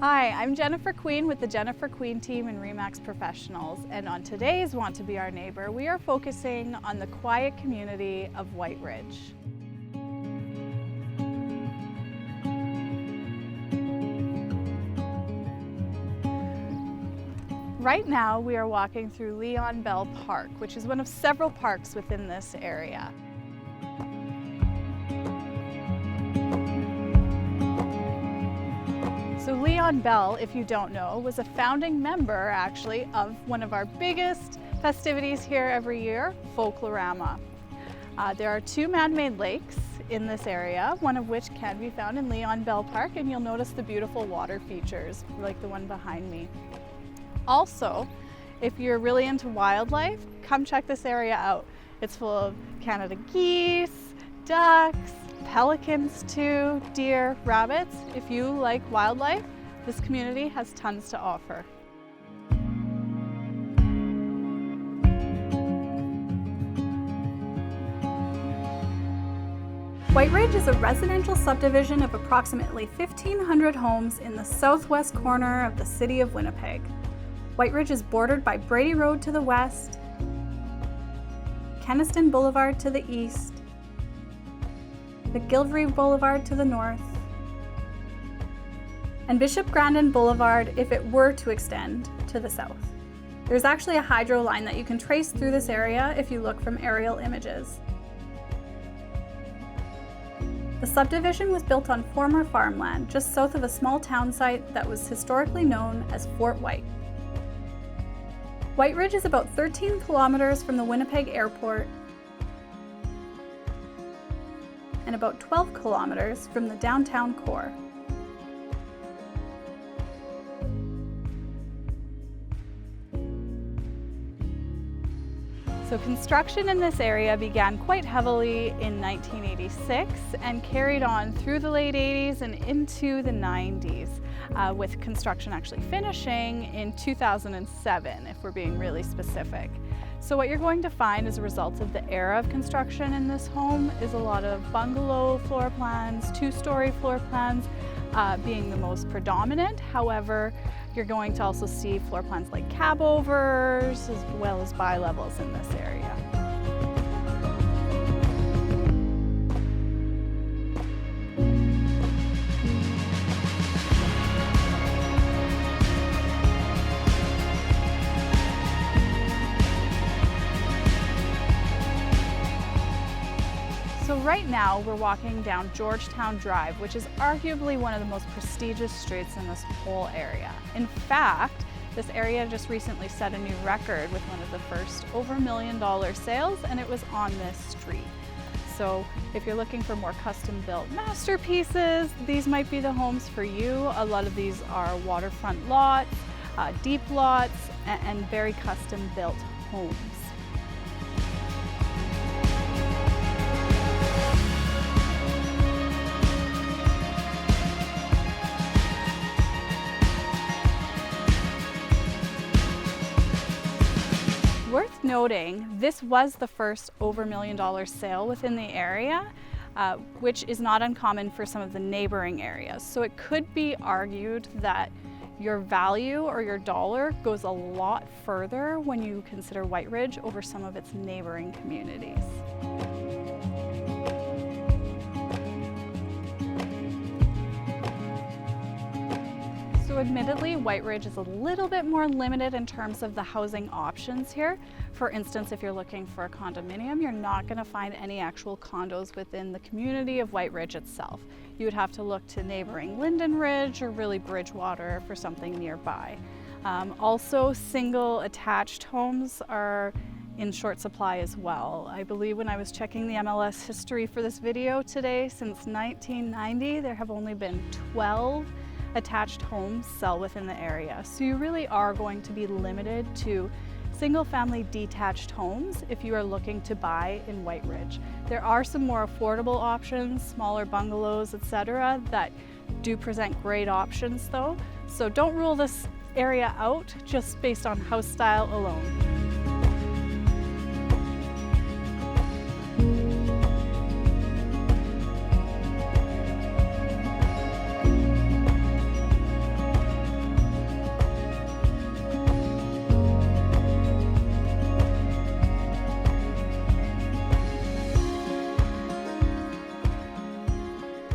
Hi, I'm Jennifer Queen with the Jennifer Queen team in RE/MAX Professionals, and on today's Want to Be Our Neighbor, we are focusing on the quiet community of Whyte Ridge. Right now, we are walking through Leon Bell Park, which is one of several parks within this area. So Leon Bell, if you don't know, was a founding member actually of one of our biggest festivities here every year, Folklorama. There are two man-made lakes in this area, one of which can be found in Leon Bell Park, and you'll notice the beautiful water features like the one behind me. Also, if you're really into wildlife, come check this area out. It's full of Canada geese, ducks, pelicans too, deer, rabbits. If you like wildlife, this community has tons to offer. Whyte Ridge is a residential subdivision of approximately 1,500 homes in the southwest corner of the city of Winnipeg. Whyte Ridge is bordered by Brady Road to the west, Kenaston Boulevard to the east, McGillivray Boulevard to the north, and Bishop Grandin Boulevard if it were to extend to the south. There's actually a hydro line that you can trace through this area if you look from aerial images. The subdivision was built on former farmland just south of a small town site that was historically known as Fort Whyte. Whyte Ridge is about 13 kilometers from the Winnipeg Airport and about 12 kilometers from the downtown core. So construction in this area began quite heavily in 1986 and carried on through the late 80s and into the 90s, with construction actually finishing in 2007, if we're being really specific. So what you're going to find as a result of the era of construction in this home is a lot of bungalow floor plans, two-story floor plans being the most predominant. However, you're going to also see floor plans like cab-overs as well as bi-levels in this area. So right now we're walking down Georgetown Drive, which is arguably one of the most prestigious streets in this whole area. In fact, this area just recently set a new record with one of the first over $1 million sales, and it was on this street. So if you're looking for more custom-built masterpieces, these might be the homes for you. A lot of these are waterfront lots, deep lots, and very custom-built homes. Worth noting, this was the first over $1 million sale within the area, which is not uncommon for some of the neighboring areas. So it could be argued that your value or your dollar goes a lot further when you consider Whyte Ridge over some of its neighboring communities. So admittedly, Whyte Ridge is a little bit more limited in terms of the housing options here. For instance, if you're looking for a condominium, you're not going to find any actual condos within the community of Whyte Ridge itself. You would have to look to neighboring Linden Ridge or really Bridgewater for something nearby. Also, single attached homes are in short supply as well. I believe when I was checking the MLS history for this video today, since 1990, there have only been 12 attached homes sell within the area. So you really are going to be limited to single-family detached homes if you are looking to buy in Whyte Ridge. There are some more affordable options, smaller bungalows, etc., that do present great options though. So don't rule this area out just based on house style alone.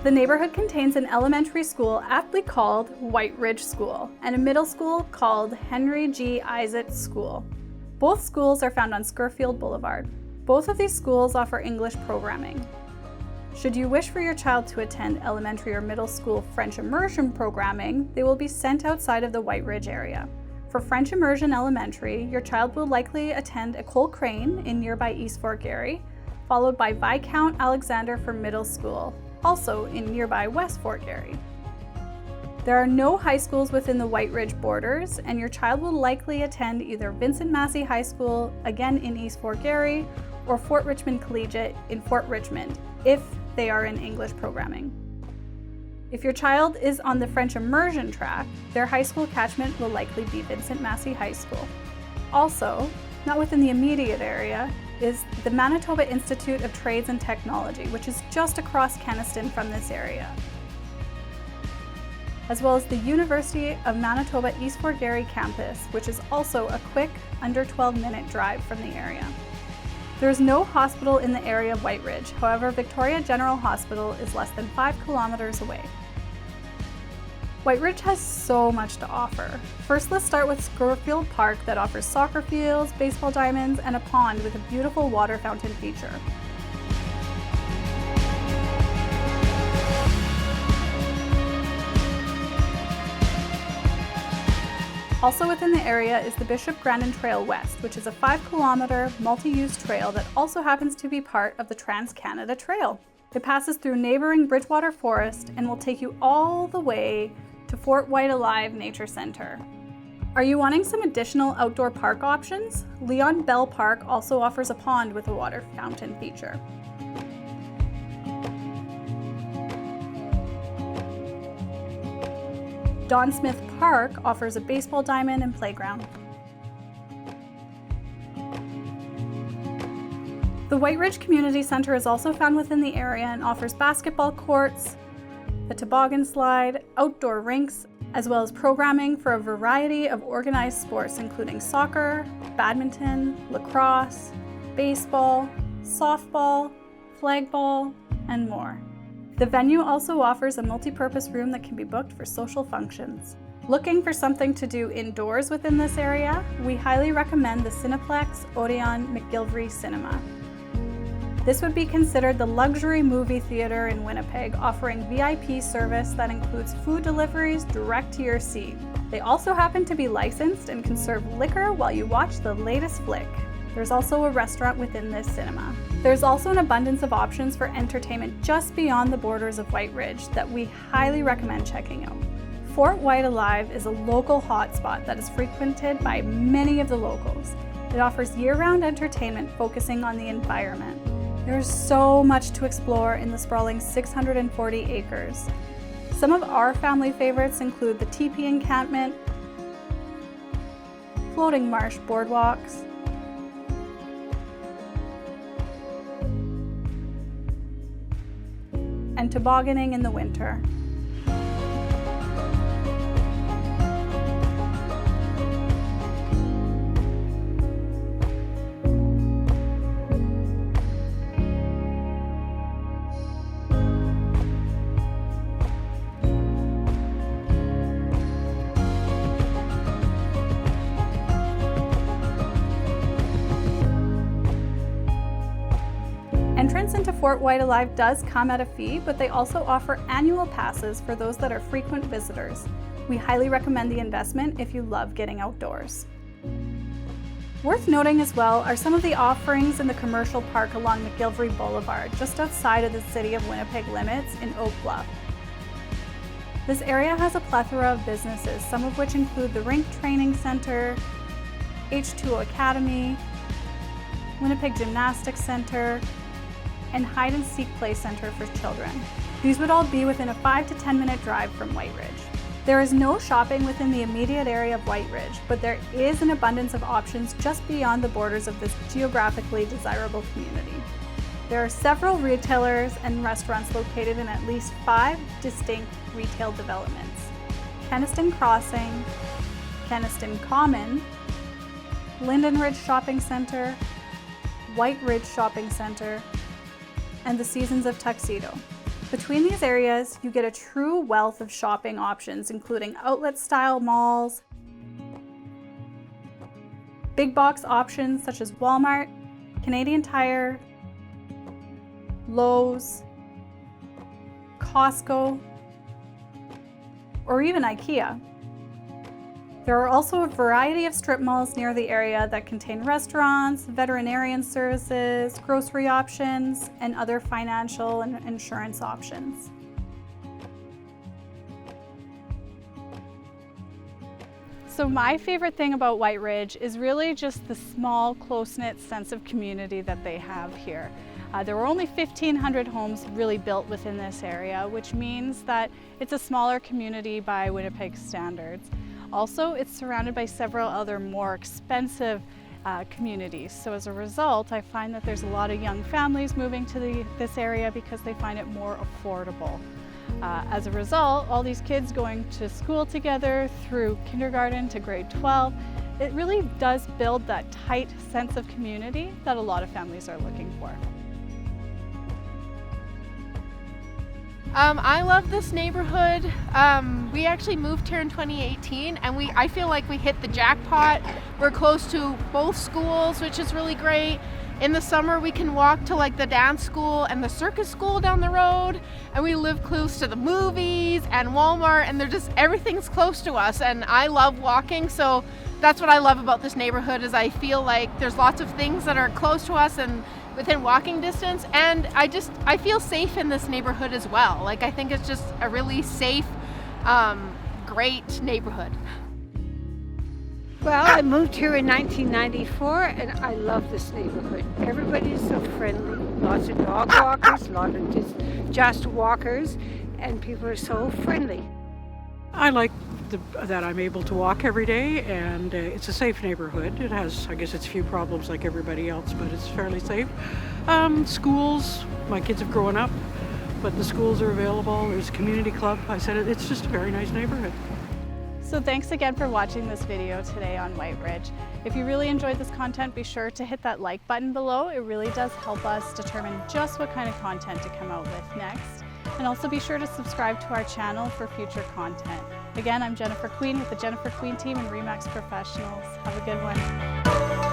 The neighborhood contains an elementary school aptly called Whyte Ridge School and a middle school called Henry G. Isaac School. Both schools are found on Scurfield Boulevard. Both of these schools offer English programming. Should you wish for your child to attend elementary or middle school French immersion programming, they will be sent outside of the Whyte Ridge area. For French immersion elementary, your child will likely attend Ecole Crane in nearby East Fort Garry, followed by Viscount Alexander for middle school, also in nearby West Fort Garry. There are no high schools within the Whyte Ridge borders, and your child will likely attend either Vincent Massey High School, again in East Fort Garry, or Fort Richmond Collegiate in Fort Richmond, if they are in English programming. If your child is on the French immersion track, their high school catchment will likely be Vincent Massey High School. Also, not within the immediate area, is the Manitoba Institute of Trades and Technology, which is just across Kenaston from this area, as well as the University of Manitoba East Fort Garry campus, which is also a quick, under 12-minute drive from the area. There is no hospital in the area of Whyte Ridge. However, Victoria General Hospital is less than 5 kilometers away. Whyte Ridge has so much to offer. First, let's start with Scurfield Park that offers soccer fields, baseball diamonds, and a pond with a beautiful water fountain feature. Also within the area is the Bishop Grandin Trail West, which is a 5-kilometer multi-use trail that also happens to be part of the Trans-Canada Trail. It passes through neighboring Bridgewater Forest and will take you all the way to Fort Whyte Alive Nature Center. Are you wanting some additional outdoor park options? Leon Bell Park also offers a pond with a water fountain feature. Don Smith Park offers a baseball diamond and playground. The Whyte Ridge Community Center is also found within the area and offers basketball courts, a toboggan slide, outdoor rinks, as well as programming for a variety of organized sports including soccer, badminton, lacrosse, baseball, softball, flagball, and more. The venue also offers a multi-purpose room that can be booked for social functions. Looking for something to do indoors within this area? We highly recommend the Cineplex Odeon McGillivray Cinema. This would be considered the luxury movie theater in Winnipeg, offering VIP service that includes food deliveries direct to your seat. They also happen to be licensed and can serve liquor while you watch the latest flick. There's also a restaurant within this cinema. There's also an abundance of options for entertainment just beyond the borders of Whyte Ridge that we highly recommend checking out. Fort Whyte Alive is a local hotspot that is frequented by many of the locals. It offers year-round entertainment focusing on the environment. There's so much to explore in the sprawling 640 acres. Some of our family favorites include the teepee encampment, floating marsh boardwalks, and tobogganing in the winter. Entrance into Fort Whyte Alive does come at a fee, but they also offer annual passes for those that are frequent visitors. We highly recommend the investment if you love getting outdoors. Worth noting as well are some of the offerings in the commercial park along McGillivray Boulevard, just outside of the City of Winnipeg limits in Oak Bluff. This area has a plethora of businesses, some of which include the Rink Training Center, H2O Academy, Winnipeg Gymnastics Center, and Hide and Seek Play Center for children. These would all be within a 5 to 10 minute drive from Whyte Ridge. There is no shopping within the immediate area of Whyte Ridge, but there is an abundance of options just beyond the borders of this geographically desirable community. There are several retailers and restaurants located in at least 5 distinct retail developments: Kenaston Crossing, Kenaston Common, Linden Ridge Shopping Center, Whyte Ridge Shopping Center, and the Seasons of Tuxedo. Between these areas, you get a true wealth of shopping options, including outlet-style malls, big box options such as Walmart, Canadian Tire, Lowe's, Costco, or even IKEA. There are also a variety of strip malls near the area that contain restaurants, veterinarian services, grocery options, and other financial and insurance options. So my favorite thing about Whyte Ridge is really just the small, close-knit sense of community that they have here. There were only 1,500 homes really built within this area, which means that it's a smaller community by Winnipeg standards. Also, it's surrounded by several other more expensive communities. So as a result, I find that there's a lot of young families moving to this area because they find it more affordable. As a result, all these kids going to school together through kindergarten to grade 12, it really does build that tight sense of community that a lot of families are looking for. I love this neighborhood. We actually moved here in 2018 and I feel like we hit the jackpot. We're close to both schools, which is really great. In the summer we can walk to like the dance school and the circus school down the road, and we live close to the movies and Walmart, and everything's close to us, and I love walking, so that's what I love about this neighborhood is I feel like there's lots of things that are close to us and within walking distance, and I feel safe in this neighborhood as well. Like I think it's just a really safe, great neighborhood. Well, I moved here in 1994 and I love this neighborhood. Everybody is so friendly. Lots of dog walkers, a lot of just walkers, and people are so friendly. I like that I'm able to walk every day, and it's a safe neighborhood. It has, I guess, it's a few problems like everybody else, but it's fairly safe. Schools, my kids have grown up, but the schools are available. There's a community club. I said it's just a very nice neighborhood. So thanks again for watching this video today on Whyte Ridge. If you really enjoyed this content, be sure to hit that like button below. It really does help us determine just what kind of content to come out with next. And also be sure to subscribe to our channel for future content. Again, I'm Jennifer Queen with the Jennifer Queen team and RE/MAX Professionals. Have a good one.